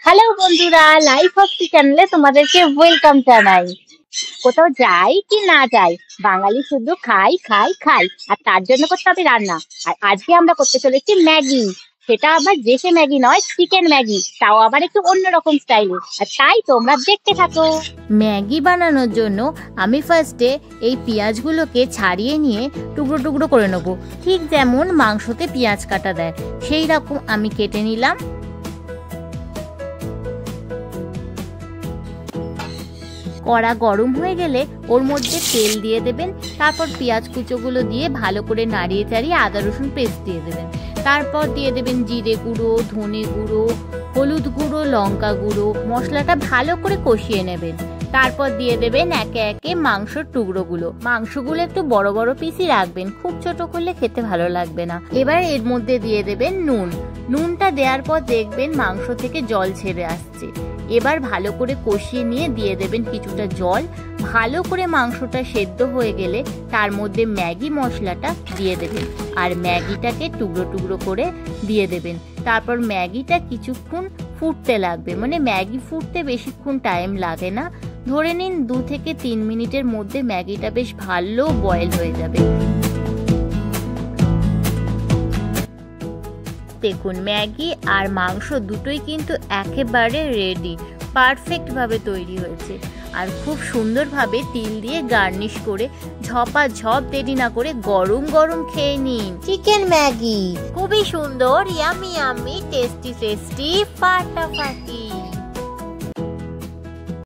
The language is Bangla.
হ্যালো বন্ধুরা, লাইফ অফ চ্যানেলে তোমাদেরকে ওয়েলকাম জানাই। কোথাও যাই কি না যাই, বাঙালি শুধু খাই খাই খাই, আর তার জন্য করতে হবে রান্না। আর আজকে আমরা করতে চলেছি ম্যাগি। সেটা আবার দেশে ম্যাগি নয়, চিকেন ম্যাগি, তাও আবার একটু অন্যরকম স্টাইলে। আর তাই তোমরা দেখতে থাকো। ম্যাগি বানানোর জন্য আমি ফার্স্টে এই পেঁয়াজগুলোকে ছাড়িয়ে নিয়ে টুকরো টুকরো করে নেবো, ঠিক যেমন মাংসতে পেঁয়াজ কাটা দেয় সেই রকম আমি কেটে নিলাম। কড়া গরম হয়ে গেলে ওর মধ্যে তেল দিয়ে দেবেন, তারপর পেঁয়াজ কুচোগুলো দিয়ে ভালো করে নাড়িয়ে চাড়িয়ে আদা রসুন পেস্ট দিয়ে দেবেন। তারপর দিয়ে দেবেন জিরে গুঁড়ো, ধনে গুঁড়ো, হলুদ গুঁড়ো, লঙ্কা গুঁড়ো। মশলাটা ভালো করে কষিয়ে নেবেন। তারপর দিয়ে দেবেন একে একে মাংসর টুকরোগুলো। মাংসগুলো একটু বড় বড় পিসই রাখবেন, খুব ছোট করলে খেতে ভালো লাগবে না। এবার এর মধ্যে দিয়ে দেবেন নুন। নুনটা দেওয়ার পর দেখবেন মাংস থেকে জল ছেড়ে আসছে। এবার ভালো করে কষিয়ে নিয়ে দিয়ে দেবেন কিছুটা জল। ভালো করে মাংসটা সেদ্ধ হয়ে গেলে তার মধ্যে ম্যাগি মশলাটা দিয়ে দেবেন, আর ম্যাগিটাকে টুকরো টুকরো করে দিয়ে দেবেন। তারপর ম্যাগিটা কিছুক্ষণ ফুটতে লাগবে, মানে ম্যাগি ফুটতে বেশিক্ষণ টাইম লাগে না, ধরে নিন 2 থেকে 3 মিনিটের মধ্যে ম্যাগিটা বেশ ভালো বয়েল হয়ে যাবে। দেখুন, ম্যাগি আর মাংস দুটোই কিন্তু একেবারে রেডি, পারফেক্ট ভাবে তৈরি হয়েছে। আর খুব সুন্দরভাবে তিল দিয়ে গার্নিশ করে ঝপাঝপ দেরি না করে গরম গরম খেয়ে নিন চিকেন ম্যাগি। খুবই সুন্দর, ইয়ামি ইয়ামি, টেস্টি টেস্টি, ফাটাফাটি।